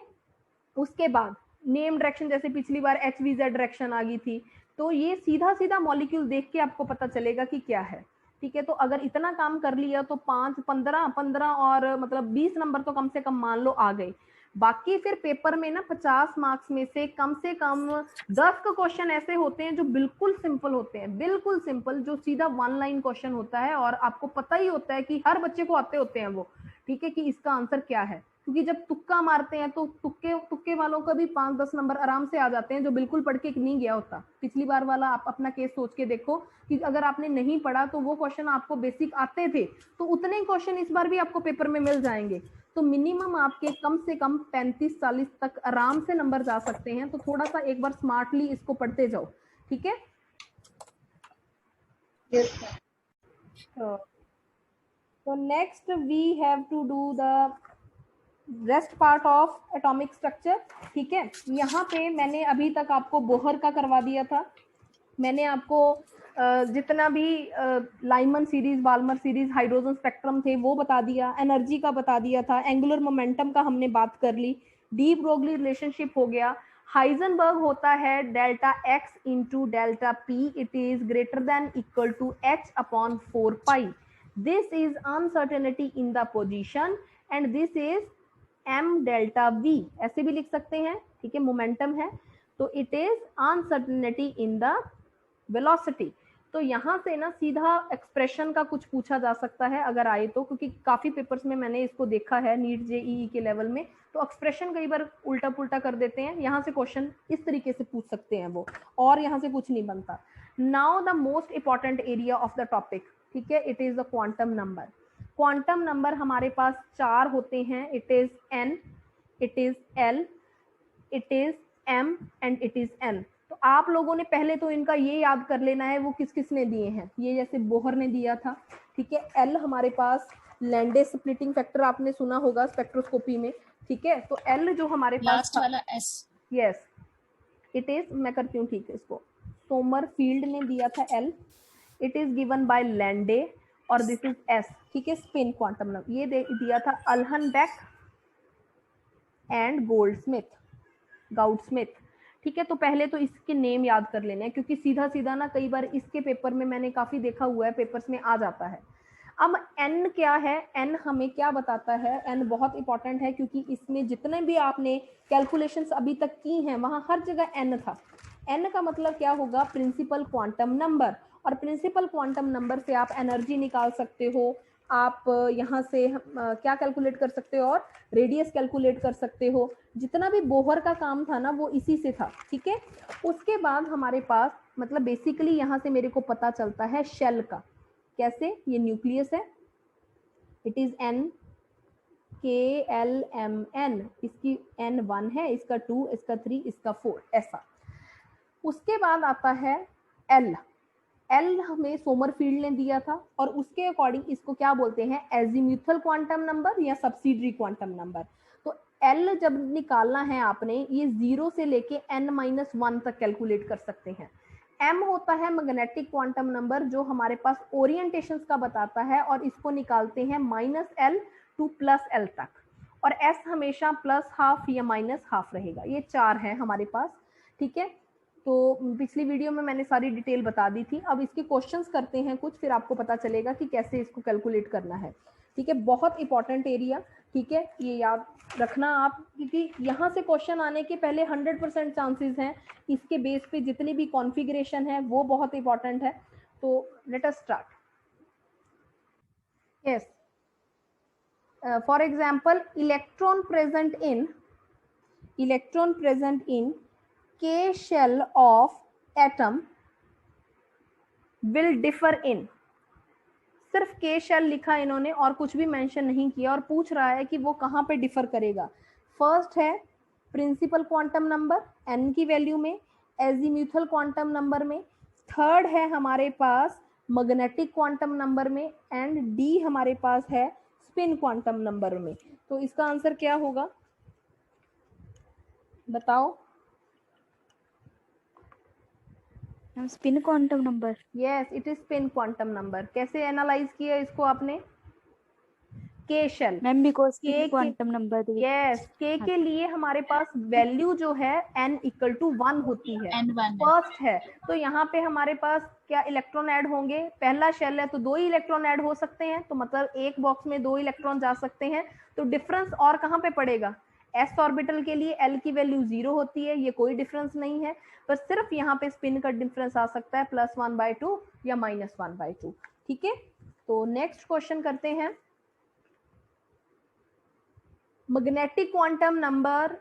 Speaker 1: उसके बाद नेम डायरेक्शन, जैसे पिछली बार HVZ डायरेक्शन आ गई थी, तो ये सीधा सीधा मॉलिक्यूल देख के आपको पता चलेगा कि क्या है, ठीक है। तो अगर इतना काम कर लिया तो 5-15 और मतलब 20 नंबर तो कम से कम मान लो आ गए। बाकी फिर पेपर में ना 50 मार्क्स में से कम 10 का क्वेश्चन ऐसे होते हैं जो बिल्कुल सिंपल होते हैं, बिल्कुल सिंपल, जो सीधा 1 लाइन क्वेश्चन होता है और आपको पता ही होता है कि हर बच्चे को आते होते हैं वो, ठीक है, कि इसका आंसर क्या है। क्योंकि जब तुक्का मारते हैं तो तुक्के वालों का भी 5-10 नंबर आराम से आ जाते हैं जो बिल्कुल पढ़ के नहीं गया होता। पिछली बार वाला आप अपना केस सोच के देखो कि अगर आपने नहीं पढ़ा तो वो क्वेश्चन आपको बेसिक आते थे, तो उतने क्वेश्चन इस बार भी आपको पेपर में मिल जाएंगे। तो मिनिमम आपके कम से कम 35-40 तक आराम से नंबर जा सकते हैं। तो थोड़ा सा एक बार स्मार्टली इसको पढ़ते जाओ, ठीक है। तो next we have to do the rest part of atomic structure, ठीक है। यहाँ पे मैंने अभी तक आपको बोहर का करवा दिया था, मैंने आपको जितना भी Lyman series, Balmer series, hydrogen spectrum थे वो बता दिया, एनर्जी का बता दिया था, एंगुलर मोमेंटम का हमने बात कर ली, डी ब्रोगली रिलेशनशिप हो गया, हाइजनबर्ग होता है delta x into delta p, it is greater than equal to h/4 pi, this is uncertainty in the position and this is m delta v, ऐसे भी लिख सकते हैं, ठीक है, मोमेंटम है, तो it is uncertainty in the velocity. तो यहाँ से ना सीधा एक्सप्रेशन का कुछ पूछा जा सकता है अगर आए तो, क्योंकि काफी पेपर्स में मैंने इसको देखा है नीट जेईई के लेवल में, तो एक्सप्रेशन कई बार उल्टा पुल्टा कर देते हैं, यहाँ से क्वेश्चन इस तरीके से पूछ सकते हैं वो, और यहाँ से कुछ नहीं बनता। Now the most important area of the topic, ठीक है, it is the quantum number. Quantum number हमारे पास 4 होते हैं, it is n, it is l, it is m and it is n। तो आप लोगों ने पहले तो इनका ये याद कर लेना है वो किस किस ने दिए हैं। ये जैसे बोहर ने दिया था, ठीक है, l हमारे पास लैंडे स्प्लिटिंग फैक्टर आपने सुना होगा स्पेक्ट्रोस्कोपी में, ठीक है, तो l जो हमारे पास
Speaker 2: लास्ट वाला S,
Speaker 1: यस इट इज, मैं करती हूँ ठीक है इसको, सोमरफील्ड ने दिया था l, it is given by Landé, और दिस इज s, ठीक है, स्पिन क्वांटम नंबर। ये दिया था अल्हनबेक एंड गोल्डस्मिथ, गाउडस्मिथ, ठीक है, तो पहले तो इसके नेम याद कर लेने हैं, क्योंकि सीधा सीधा ना कई बार इसके पेपर में मैंने काफी देखा हुआ है, पेपर्स में आ जाता है। अब n क्या है, n हमें क्या बताता है, n बहुत इंपॉर्टेंट है, क्योंकि इसमें जितने भी आपने कैलकुलेशंस अभी तक की हैं वहां हर जगह n था। n का मतलब क्या होगा, प्रिंसिपल क्वांटम नंबर, और प्रिंसिपल क्वांटम नंबर से आप एनर्जी निकाल सकते हो, आप यहाँ से क्या कैलकुलेट कर सकते हो, और रेडियस कैलकुलेट कर सकते हो। जितना भी बोहर का काम था ना वो इसी से था, ठीक है। उसके बाद हमारे पास मतलब बेसिकली यहाँ से मेरे को पता चलता है शेल का, कैसे, ये न्यूक्लियस है, इट इज n KLMN, इसकी n 1 है, इसका 2, इसका 3, इसका 4, ऐसा। उसके बाद आता है L हमें सोमरफील्ड ने दिया था, और उसके अकॉर्डिंग इसको क्या बोलते हैं, एजीम्यूथल क्वांटम नंबर या सब्सिडरी क्वांटम नंबर। तो L जब निकालना है आपने, ये 0 से लेके n-1 तक कैलकुलेट कर सकते हैं। M होता है मैग्नेटिक क्वांटम नंबर, जो हमारे पास ओरिएंटेशंस का बताता है, और इसको निकालते हैं -L टू +L तक, और S हमेशा +½ या -½ रहेगा। ये 4 है हमारे पास, ठीक है। तो पिछली वीडियो में मैंने सारी डिटेल बता दी थी। अब इसके क्वेश्चंस करते हैं कुछ, फिर आपको पता चलेगा कि कैसे इसको कैलकुलेट करना है, ठीक है। बहुत इंपॉर्टेंट एरिया, ठीक है, ये याद रखना आप, क्योंकि यहाँ से क्वेश्चन आने के पहले 100% चांसेस हैं। इसके बेस पे जितनी भी कॉन्फ़िगरेशन है वो बहुत इंपॉर्टेंट है। तो let us start. Yes, for example electron present in K shell of atom will differ in, सिर्फ K shell लिखा इन्होंने और कुछ भी मेंशन नहीं किया, और पूछ रहा है कि वो कहाँ पे डिफर करेगा। फर्स्ट है प्रिंसिपल क्वांटम नंबर n की वैल्यू में, एजीम्यूथल क्वांटम नंबर में, थर्ड है हमारे पास मैग्नेटिक क्वांटम नंबर में, एंड D हमारे पास है स्पिन क्वांटम नंबर में। तो इसका आंसर क्या होगा, बताओ।
Speaker 3: Spin quantum number.
Speaker 1: Yes, it is spin quantum number. कैसे एनालाइज किया इसको आपने, K shell
Speaker 3: ma'am because
Speaker 1: K
Speaker 3: quantum number.
Speaker 1: Yes, K के लिए हमारे पास वैल्यू जो है n = 1 होती है,
Speaker 4: N1
Speaker 1: फर्स्ट है। तो यहाँ पे हमारे पास क्या इलेक्ट्रॉन ऐड होंगे, पहला शेल है तो 2 ही इलेक्ट्रॉन ऐड हो सकते हैं, तो मतलब एक बॉक्स में 2 इलेक्ट्रॉन जा सकते हैं। तो डिफरेंस और कहाँ पे पड़ेगा, s ऑर्बिटल के लिए L की वैल्यू 0 होती है, ये कोई डिफरेंस नहीं है, पर सिर्फ यहाँ पे स्पिन का डिफरेंस आ सकता है +1/2 या -1/2, ठीक है। तो नेक्स्ट क्वेश्चन करते हैं। Magnetic quantum number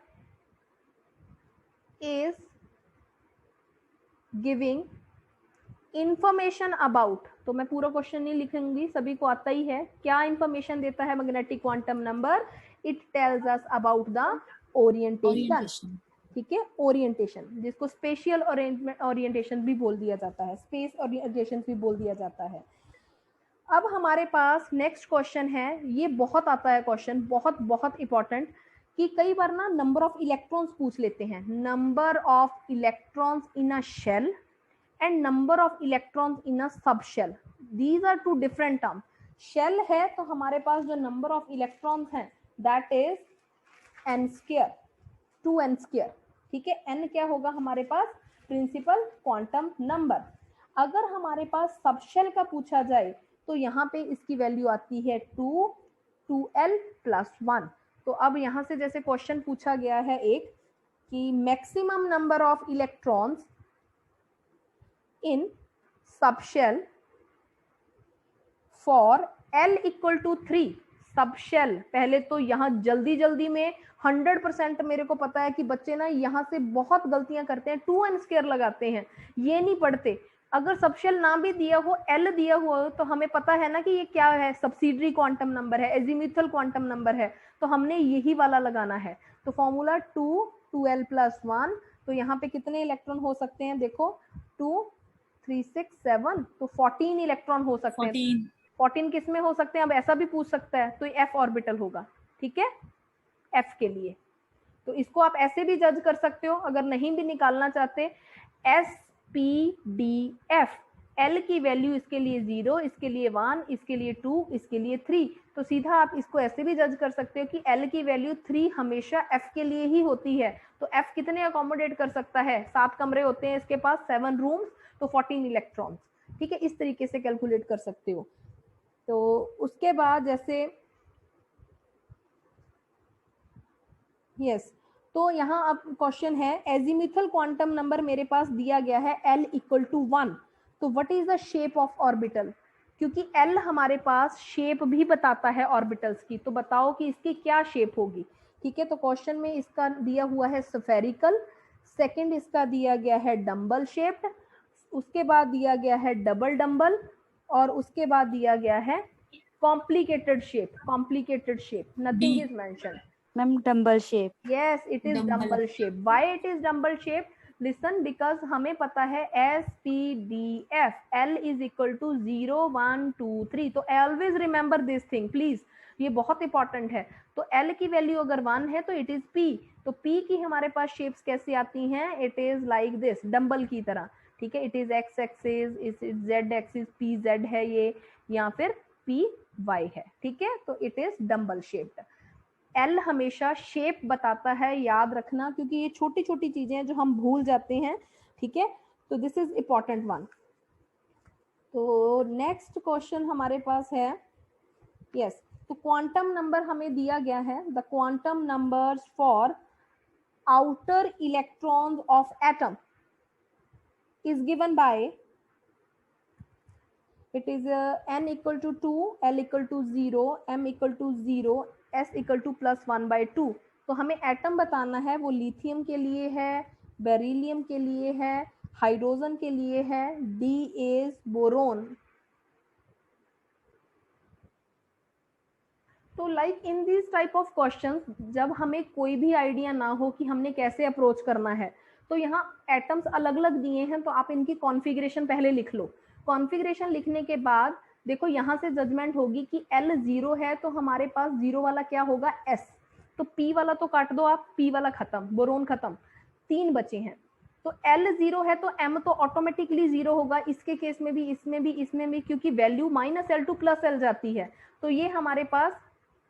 Speaker 1: is giving information about, तो मैं पूरा क्वेश्चन नहीं लिखूंगी, सभी को आता ही है। क्या इंफॉर्मेशन देता है magnetic quantum number, it tells us about the orientation, ठीक है, ओरिएंटेशन, जिसको स्पेशियल ओरिएंटेशन भी बोल दिया जाता है, स्पेस ओरिएंटेशन भी बोल दिया जाता है। अब हमारे पास नेक्स्ट क्वेश्चन है, ये बहुत आता है क्वेश्चन, बहुत बहुत इंपॉर्टेंट, कि कई बार ना नंबर ऑफ इलेक्ट्रॉन्स पूछ लेते हैं, number of electrons in a shell and number of electrons in a sub shell, these are two different term. Shell है तो हमारे पास जो नंबर ऑफ इलेक्ट्रॉन्स हैं दैट इज n², 2n², ठीक है। n क्या होगा हमारे पास, प्रिंसिपल क्वांटम नंबर। अगर हमारे पास सब शेल का पूछा जाए तो यहाँ पे इसकी वैल्यू आती है 2l + 1। तो अब यहाँ से जैसे क्वेश्चन पूछा गया है एक, कि maximum number of electrons in subshell for l = 3, subshell. पहले तो यहाँ जल्दी में 100% मेरे को पता है कि बच्चे ना यहाँ से बहुत गलतियां करते हैं, 2n² लगाते हैं, ये नहीं पढ़ते। अगर सबशेल ना भी दिया हो, L दिया हुआ हो, तो हमें पता है ना कि ये क्या है, सब्सिडरी क्वांटम नंबर है, एजीम्यूथल क्वांटम नंबर है, तो हमने यही वाला लगाना है। तो फॉर्मूला 2l + 1, तो यहाँ पे कितने इलेक्ट्रॉन हो सकते हैं, देखो 2 3 6 7, तो 14 इलेक्ट्रॉन हो सकते हैं। 14 किस में हो सकते हैं, अब ऐसा भी पूछ सकता है, तो f ऑर्बिटल होगा, ठीक है, f के लिए। तो इसको आप ऐसे भी जज कर सकते हो, अगर नहीं भी निकालना चाहते, SPDF, L की वैल्यू इसके लिए 0, इसके लिए 1, इसके लिए 2, इसके लिए 3। तो सीधा आप इसको ऐसे भी जज कर सकते हो कि L की वैल्यू 3 हमेशा F के लिए ही होती है। तो F कितने अकोमोडेट कर सकता है? 7 कमरे होते हैं इसके पास, 7 रूम्स, तो 14 इलेक्ट्रॉन्स। ठीक है, इस तरीके से कैलकुलेट कर सकते हो। तो उसके बाद जैसे यस, तो यहाँ अब क्वेश्चन है, एजीमिथल क्वांटम नंबर मेरे पास दिया गया है L इक्वल टू 1, तो what is the shape of orbital? क्योंकि L हमारे पास शेप भी बताता है ऑर्बिटल्स की, तो बताओ कि इसकी क्या शेप होगी। ठीक है, तो क्वेश्चन में इसका दिया हुआ है स्फेरिकल, सेकंड इसका दिया गया है डम्बल शेप्ड, उसके बाद दिया गया है डबल डम्बल, और उसके बाद दिया गया है complicated shape. Complicated shape, nothing is mention.
Speaker 3: Ma'am dumbbell shape.
Speaker 1: Yes, it is dumbbell shape. Why it is dumbbell shape? Listen, because हमें पता है SPDF, L is equal to 0, 1, 2, 3. तो always remember this thing, please. ये बहुत important है। तो L की value अगर 1 है तो इट इज P। तो P की हमारे पास शेप्स कैसी आती हैं? It is like this, dumbbell की तरह। ठीक है, it is x axis, it is Z axis, P Z है ये, या फिर पी वाई है। ठीक है, तो it is dumbbell shaped. L हमेशा शेप बताता है, याद रखना, क्योंकि ये छोटी छोटी चीजें हैं जो हम भूल जाते हैं। ठीक है, तो दिस इज इंपॉर्टेंट वन। तो नेक्स्ट क्वेश्चन हमारे पास है, यस, तो क्वांटम नंबर हमें दिया गया है, the quantum numbers for outer electrons of atom is given by, it is n equal to 2, L equal to 0, m equal to 0, s equal to plus 1/2। तो हमें atom बताना है, वो लिथियम के लिए है, बेरिलियम के लिए है, हाइड्रोजन के लिए है, D is बोरोन। तो like in this type of questions, जब हमें कोई भी आइडिया ना हो कि हमने कैसे अप्रोच करना है, तो यहाँ एटम्स अलग अलग दिए हैं, तो आप इनकी कॉन्फ़िगरेशन पहले लिख लो। कॉन्फ़िगरेशन लिखने के बाद देखो यहाँ से जजमेंट होगी कि L 0 है, तो हमारे पास 0 वाला क्या होगा? S। तो P वाला तो काट दो आप, P वाला खत्म, बोरोन खत्म, 3 बचे हैं। तो L 0 है तो M तो ऑटोमेटिकली 0 होगा, इसके केस में भी, इसमें भी, इसमें भी, क्योंकि वैल्यू -L2 + L जाती है, तो ये हमारे पास,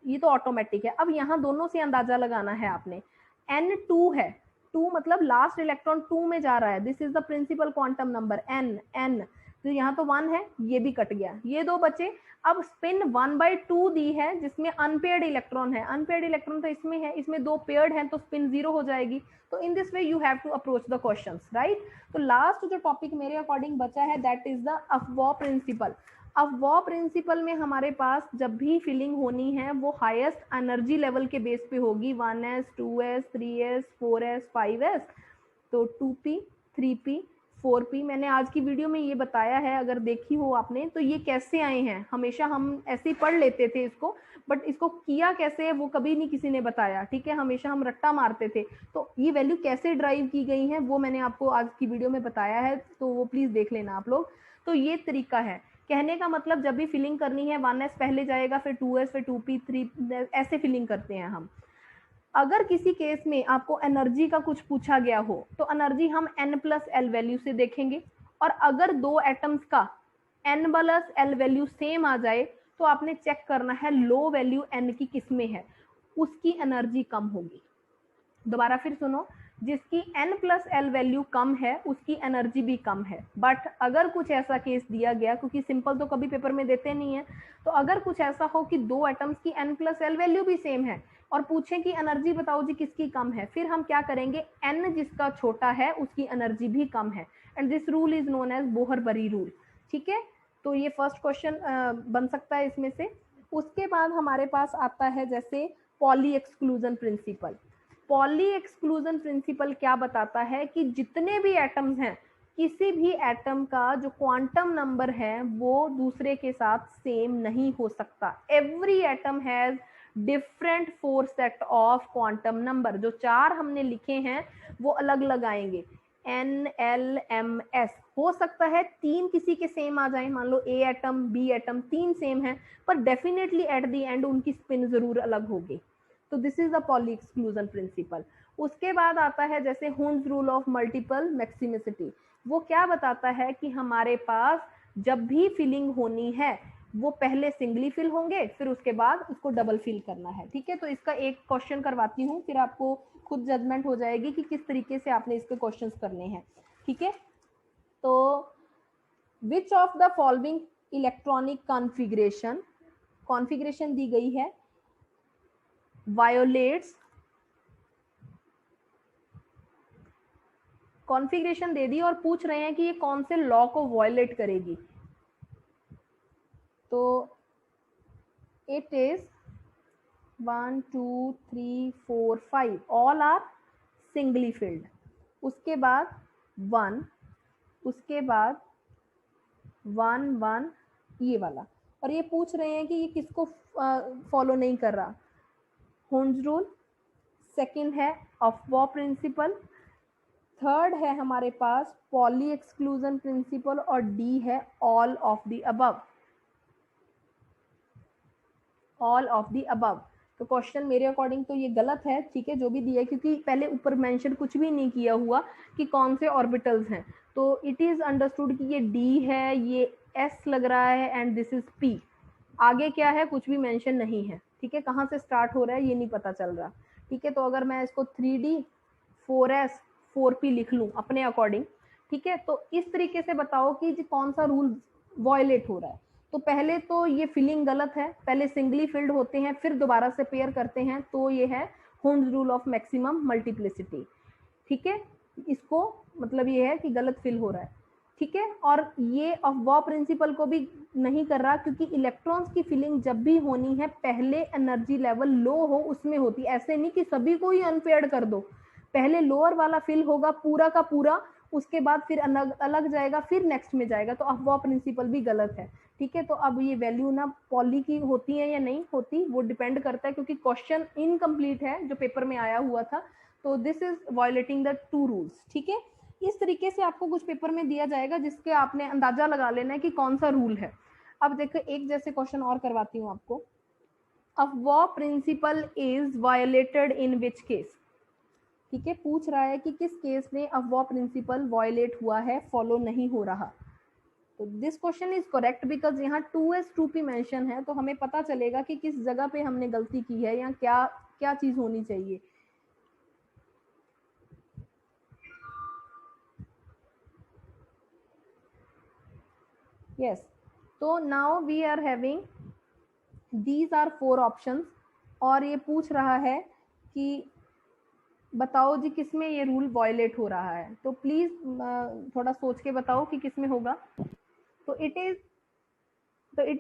Speaker 1: ये तो ऑटोमेटिक है। अब यहाँ दोनों से अंदाजा लगाना है आपने। N2 है, 2 मतलब लास्ट इलेक्ट्रॉन 2 में जा रहा है, this is the principal quantum number N। तो यहाँ तो 1 है, ये भी कट गया, ये 2 बचे। अब स्पिन 1/2 दी है, जिसमें अनपेयर्ड इलेक्ट्रॉन है, अनपेयर्ड इलेक्ट्रॉन तो इसमें है, इसमें 2 पेयर्ड हैं, तो स्पिन 0 हो जाएगी। तो in this way you have to approach the questions, right. तो लास्ट जो टॉपिक मेरे अकॉर्डिंग बचा है, that is the Aufbau principle. Aufbau principle में हमारे पास जब भी फिलिंग होनी है, वो हाईएस्ट एनर्जी लेवल के बेस पे होगी, 1s, 2s, 3s, 4s, 5s, तो 2p, 3p, 4p। मैंने आज की वीडियो में ये बताया है, अगर देखी हो आपने, तो ये कैसे आए हैं। हमेशा हम ऐसे ही पढ़ लेते थे इसको, बट इसको किया कैसे है वो कभी नहीं किसी ने बताया। ठीक है, हमेशा हम रट्टा मारते थे। तो ये वैल्यू कैसे ड्राइव की गई है वो मैंने आपको आज की वीडियो में बताया है, तो वो प्लीज देख लेना आप लोग। तो ये तरीका है कहने का, मतलब जब भी फिलिंग करनी है 1s पहले जाएगा, फिर 2s, फिर 2p, 3, ऐसे फिलिंग करते हैं हम। अगर किसी केस में आपको एनर्जी का कुछ पूछा गया हो, तो एनर्जी हम n+L वैल्यू से देखेंगे, और अगर 2 एटम्स का n+L वैल्यू सेम आ जाए, तो आपने चेक करना है लो वैल्यू n की किस में है, उसकी एनर्जी कम होगी। दोबारा फिर सुनो, जिसकी n+L वैल्यू कम है उसकी एनर्जी भी कम है। बट अगर कुछ ऐसा केस दिया गया, क्योंकि सिंपल तो कभी पेपर में देते नहीं है, तो अगर कुछ ऐसा हो कि 2 एटम्स की n+L वैल्यू भी सेम है और पूछें कि एनर्जी बताओ जी किसकी कम है, फिर हम क्या करेंगे, n जिसका छोटा है उसकी एनर्जी भी कम है, and this rule is known as Bohr Bury rule. ठीक है, तो ये फर्स्ट क्वेश्चन बन सकता है इसमें से। उसके बाद हमारे पास आता है जैसे poly exclusion principle. Poly exclusion principle क्या बताता है कि जितने भी एटम्स हैं, किसी भी एटम का जो क्वांटम नंबर है वो दूसरे के साथ सेम नहीं हो सकता। Every atom has different 4 set of quantum number. जो 4 हमने लिखे हैं वो अलग अलग आएंगे, N, L, M, S। हो सकता है 3 किसी के सेम आ जाए, मान लो A atom, B atom 3 same है, पर डेफिनेटली एट द एंड उनकी स्पिन जरूर अलग होगी। तो this is the poly exclusion principle. उसके बाद आता है जैसे हुन्स रूल ऑफ मल्टीपल मैक्सिमिसिटी। वो क्या बताता है कि हमारे पास जब भी फिलिंग होनी है वो पहले सिंगली फिल होंगे, फिर उसके बाद उसको डबल फिल करना है। ठीक है, तो इसका एक क्वेश्चन करवाती हूँ, फिर आपको खुद जजमेंट हो जाएगी कि किस तरीके से आपने इसके क्वेश्चंस करने हैं। ठीक है, तो which of the following electronic configuration दी गई है, वायोलेट्स, कॉन्फ़िगरेशन दे दी और पूछ रहे हैं कि ये कौन से लॉ को वायोलेट करेगी। तो it is 1 2 3 4 5 all are singly filled, उसके बाद 1, उसके बाद 1 1 ये वाला, और ये पूछ रहे हैं कि ये किसको फॉलो नहीं कर रहा, होन्स रूल, सेकंड है अफबॉ प्रिंसिपल, थर्ड है हमारे पास पॉली एक्सक्लूजन प्रिंसिपल, और डी है all of the above, all of the above. तो क्वेश्चन मेरे अकॉर्डिंग तो ये गलत है, ठीक है, जो भी दिया है, क्योंकि पहले ऊपर मेंशन कुछ भी नहीं किया हुआ कि कौन से ऑर्बिटल्स हैं। तो इट इज अंडरस्टूड कि ये डी है, ये एस लग रहा है, एंड दिस इज पी। आगे क्या है कुछ भी मेंशन नहीं है। ठीक है, कहाँ से स्टार्ट हो रहा है ये नहीं पता चल रहा। ठीक है, तो अगर मैं इसको 3D 4S 4P लिख लूँ अपने अकॉर्डिंग, ठीक है, तो इस तरीके से बताओ कि कौन सा रूल वायलेट हो रहा है। तो पहले तो ये फिलिंग गलत है, पहले सिंगली फिल्ड होते हैं फिर दोबारा से पेयर करते हैं, तो ये है होन्स रूल ऑफ मैक्सिमम मल्टीप्लिसिटी। ठीक है, इसको मतलब ये है कि गलत फिल हो रहा है। ठीक है, और ये अफबॉ प्रिंसिपल को भी नहीं कर रहा, क्योंकि इलेक्ट्रॉन्स की फिलिंग जब भी होनी है पहले एनर्जी लेवल लो हो उसमें होती, ऐसे नहीं कि सभी को ही अनपेयर्ड कर दो, पहले लोअर वाला फिल होगा पूरा का पूरा, उसके बाद फिर अलग जाएगा, फिर नेक्स्ट में जाएगा। तो अफबॉ प्रिंसिपल भी गलत है। ठीक है, तो अब ये वैल्यू ना पॉली की होती है या नहीं होती वो डिपेंड करता है, क्योंकि क्वेश्चन इनकम्प्लीट है जो पेपर में आया हुआ था। तो this is violating the 2 rules. ठीक है, इस तरीके से आपको कुछ पेपर में दिया जाएगा जिसके आपने अंदाजा लगा लेना है कि कौन सा रूल है। अब देखो एक जैसे क्वेश्चन और करवाती हूँ आपको, Aufbau principle is violated in which case. ठीक है, पूछ रहा है कि किस केस में अफबॉ प्रिंसिपल वायलेट हुआ है, फॉलो नहीं हो रहा। तो this question is correct because यहाँ 2S 2P मेंशन है, तो हमें पता चलेगा कि किस जगह पे हमने गलती की है या क्या क्या चीज होनी चाहिए। यस, तो now we are having these are 4 options, और ये पूछ रहा है कि बताओ जी किसमें ये रूल वायलेट हो रहा है। तो प्लीज थोड़ा सोच के बताओ कि किसमें होगा। तो it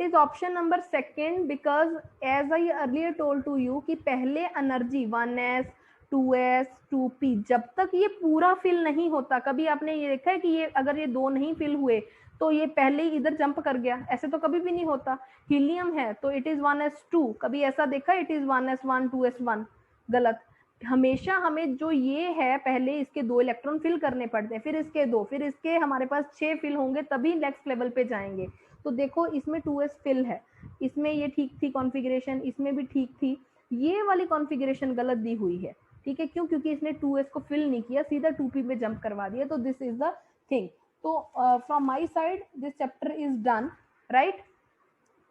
Speaker 1: is option number 2 because as I earlier told to you कि पहले एनर्जी 1S 2S 2P जब तक ये पूरा फिल नहीं होता, कभी आपने ये देखा है कि ये अगर ये 2 नहीं फिल हुए तो ये पहले ही इधर जंप कर गया, ऐसे तो कभी भी नहीं होता। हीलियम है तो इट इज 1S 2, कभी ऐसा देखा इट इज 1S 1 2S 1, गलत। हमेशा हमें जो ये है पहले इसके 2 इलेक्ट्रॉन फिल करने पड़ते हैं, फिर इसके 2, फिर इसके हमारे पास 6 फिल होंगे तभी नेक्स्ट लेवल पे जाएंगे। तो देखो इसमें 2S फिल है, इसमें ये ठीक थी कॉन्फ़िगरेशन, इसमें भी ठीक थी, ये वाली कॉन्फ़िगरेशन गलत दी हुई है। ठीक है, क्यों? क्योंकि इसने 2S को फिल नहीं किया, सीधा 2P पे जंप करवा दिया। तो दिस इज द थिंग। तो from my side this chapter is done, right.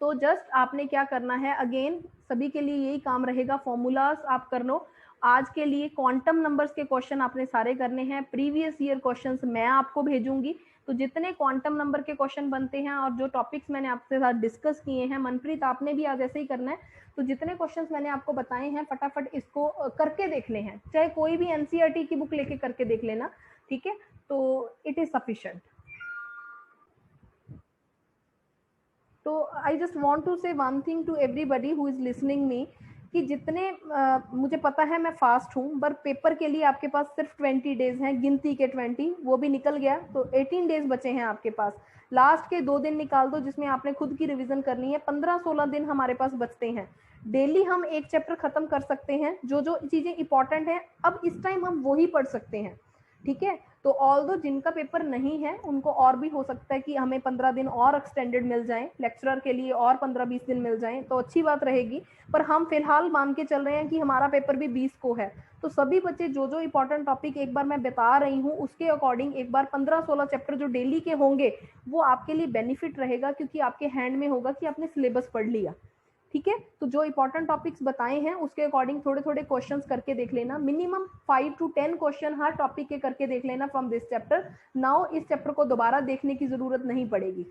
Speaker 1: तो जस्ट आपने क्या करना है, अगेन सभी के लिए यही काम रहेगा, फॉर्मूलाज आप कर लो। आज के लिए क्वांटम नंबर्स के क्वेश्चन आपने सारे करने हैं, प्रीवियस ईयर क्वेश्चंस मैं आपको भेजूंगी। तो जितने क्वांटम नंबर के क्वेश्चन बनते हैं और जो टॉपिक्स मैंने आपके साथ डिस्कस किए हैं, मनप्रीत आपने भी आज ऐसे ही करना है। तो जितने क्वेश्चंस मैंने आपको बताए हैं फटाफट इसको करके देख ले हैं, चाहे कोई भी एनसीईआरटी की बुक लेके करके देख लेना, ठीक है। तो इट इज सफिशिएंट। तो I just want to say one thing to everybody who is listening me कि जितने मुझे पता है मैं फास्ट हूँ, पर पेपर के लिए आपके पास सिर्फ 20 डेज हैं, गिनती के 20, वो भी निकल गया, तो 18 डेज बचे हैं आपके पास। लास्ट के 2 दिन निकाल दो जिसमें आपने खुद की रिवीजन करनी है, 15-16 दिन हमारे पास बचते हैं। डेली हम एक चैप्टर खत्म कर सकते हैं, जो जो चीजें इंपॉर्टेंट हैं अब इस टाइम हम वही पढ़ सकते हैं, ठीक है। तो ऑल्दो जिनका पेपर नहीं है उनको और भी हो सकता है कि हमें 15 दिन और एक्सटेंडेड मिल जाए, लेक्चरर के लिए और 15-20 दिन मिल जाए तो अच्छी बात रहेगी। पर हम फिलहाल मान के चल रहे हैं कि हमारा पेपर भी 20 को है, तो सभी बच्चे जो जो इंपॉर्टेंट टॉपिक एक बार मैं बता रही हूँ उसके अकॉर्डिंग एक बार 15-16 चैप्टर जो डेली के होंगे वो आपके लिए बेनिफिट रहेगा, क्योंकि आपके हैंड में होगा कि आपने सिलेबस पढ़ लिया। ठीक है, तो जो इंपॉर्टेंट टॉपिक्स बताए हैं उसके अकॉर्डिंग थोड़े थोड़े क्वेश्चंस करके देख लेना, minimum 5 to 10 question her topic के करके देख लेना फ्रॉम दिस चैप्टर। नाउ इस चैप्टर को दोबारा देखने की जरूरत नहीं पड़ेगी।